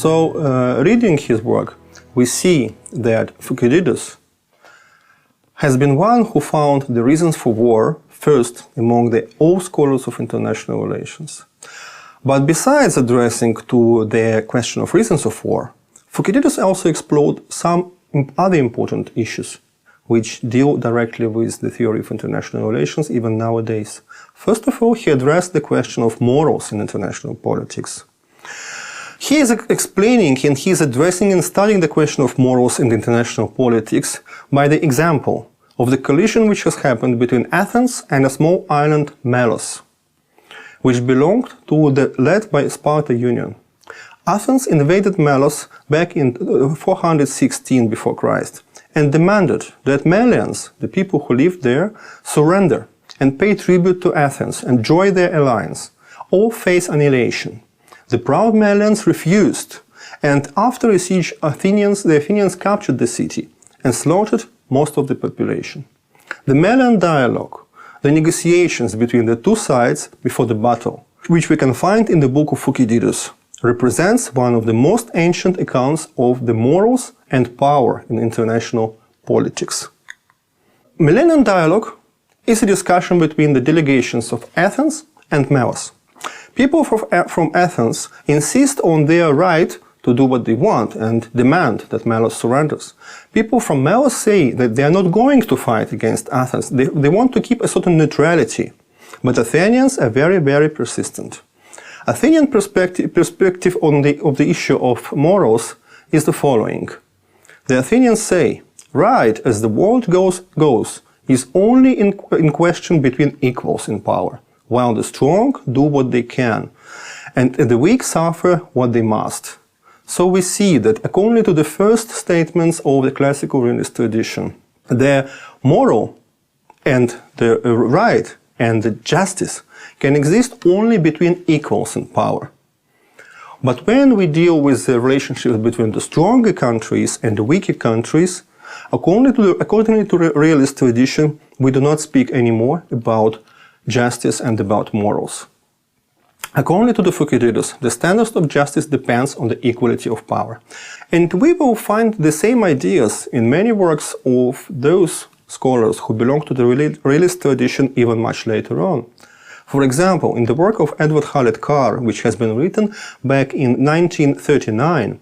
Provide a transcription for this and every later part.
Reading his work, we see that Thucydides has been one who found the reasons for war first among all scholars of international relations. But besides addressing to the question of reasons of war, Thucydides also explored some other important issues which deal directly with the theory of international relations even nowadays. First of all, he addressed the question of morals in international politics. He is explaining and he is addressing and studying the question of morals in international politics by the example of the collision which has happened between Athens and a small island, Melos, which belonged to the led by Sparta Union. Athens invaded Melos back in 416 before Christ and demanded that Melians, the people who lived there, surrender and pay tribute to Athens and join their alliance, or face annihilation. The proud Melians refused, and after a siege, the Athenians captured the city and slaughtered most of the population. The Melian dialogue, the negotiations between the two sides before the battle, which we can find in the book of Thucydides, represents one of the most ancient accounts of the morals and power in international politics. Melian dialogue is a discussion between the delegations of Athens and Melos. People from Athens insist on their right to do what they want and demand that Melos surrenders. People from Melos say that they are not going to fight against Athens. They want to keep a certain neutrality. But Athenians are very, very persistent. Athenian perspective of the issue of morals is the following. The Athenians say, right as the world goes is only in question between equals in power, while the strong do what they can, and the weak suffer what they must. So we see that according to the first statements of the classical realist tradition, the moral and the right and the justice can exist only between equals in power. But when we deal with the relationship between the stronger countries and the weaker countries, according to the realist tradition, we do not speak anymore about justice and about morals. According to the Thucydides, the standard of justice depends on the equality of power. And we will find the same ideas in many works of those scholars who belong to the realist tradition even much later on. For example, in the work of Edward Hallett Carr, which has been written back in 1939,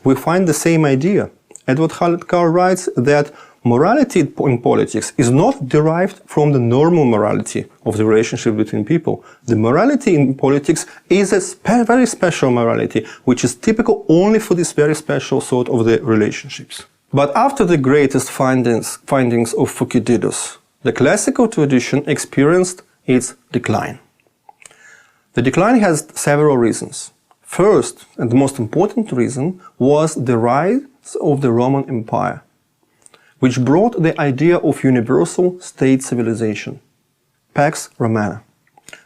we find the same idea. Edward Hallett Carr writes that morality in politics is not derived from the normal morality of the relationship between people. The morality in politics is a very special morality, which is typical only for this very special sort of the relationships. But after the greatest findings of Thucydides, the classical tradition experienced its decline. The decline has several reasons. First, and the most important reason, was the rise of the Roman Empire, which brought the idea of universal state civilization, Pax Romana.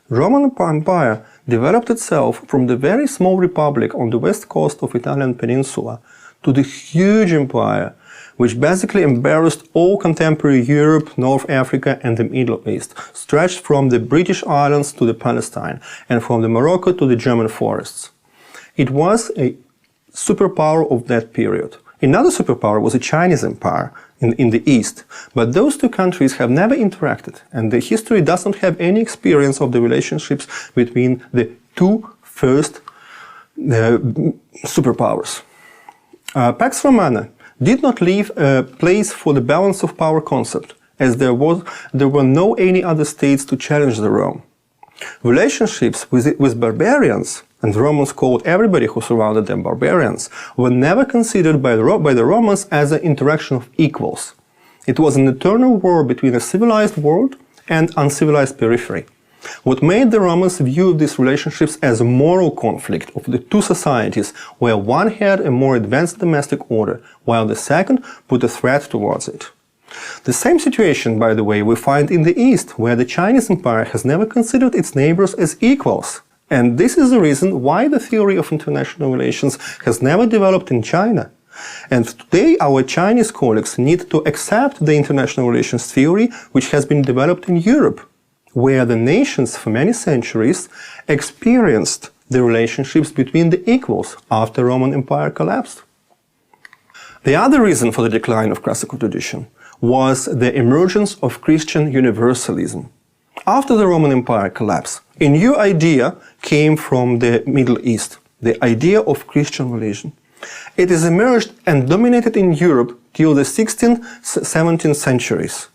Roman Empire developed itself from the very small republic on the west coast of Italian peninsula to the huge empire, which basically embarrassed all contemporary Europe, North Africa and the Middle East, stretched from the British Islands to the Palestine and from the Morocco to the German forests. It was a superpower of that period. Another superpower was the Chinese Empire in the East, but those two countries have never interacted, and the history doesn't have any experience of the relationships between the two first superpowers. Pax Romana did not leave a place for the balance of power concept, as there were no any other states to challenge the Rome. Relationships with barbarians, and the Romans called everybody who surrounded them barbarians, were never considered by the Romans as an interaction of equals. It was an eternal war between a civilized world and uncivilized periphery. What made the Romans view these relationships as a moral conflict of the two societies, where one had a more advanced domestic order, while the second put a threat towards it. The same situation, by the way, we find in the East, where the Chinese Empire has never considered its neighbors as equals. And this is the reason why the theory of international relations has never developed in China. And today our Chinese colleagues need to accept the international relations theory which has been developed in Europe, where the nations for many centuries experienced the relationships between the equals after Roman Empire collapsed. The other reason for the decline of classical tradition was the emergence of Christian universalism. After the Roman Empire collapsed, a new idea came from the Middle East, the idea of Christian religion. It has emerged and dominated in Europe till the 16th, 17th centuries.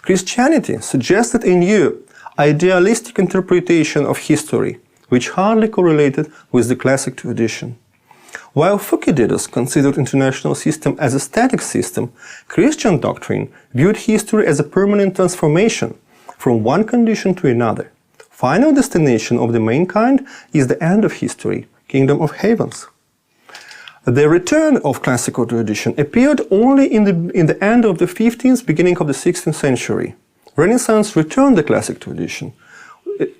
Christianity suggested a new, idealistic interpretation of history, which hardly correlated with the classic tradition. While Thucydides considered international system as a static system, Christian doctrine viewed history as a permanent transformation from one condition to another. Final destination of the mankind is the end of history, kingdom of heavens. The return of classical tradition appeared only in the end of the 15th, beginning of the 16th century. Renaissance returned the classic tradition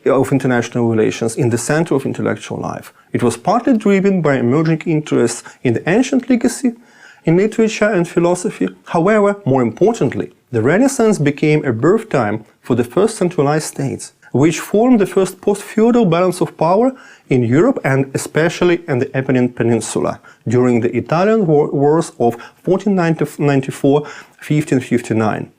of international relations in the center of intellectual life. It was partly driven by emerging interests in the ancient legacy, in literature and philosophy. However, more importantly, the Renaissance became a birth time for the first centralized states, which formed the first post-feudal balance of power in Europe and especially in the Apennine Peninsula during the Italian wars of 1494-1559.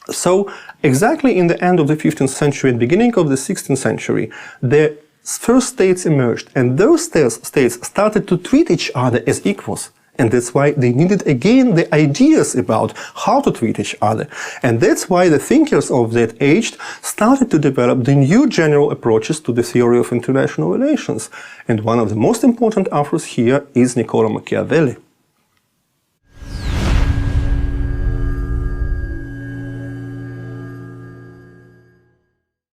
So, exactly in the end of the 15th century and beginning of the 16th century, the first states emerged, and those states started to treat each other as equals. And that's why they needed again the ideas about how to treat each other. And that's why the thinkers of that age started to develop the new general approaches to the theory of international relations. And one of the most important authors here is Niccolo Machiavelli.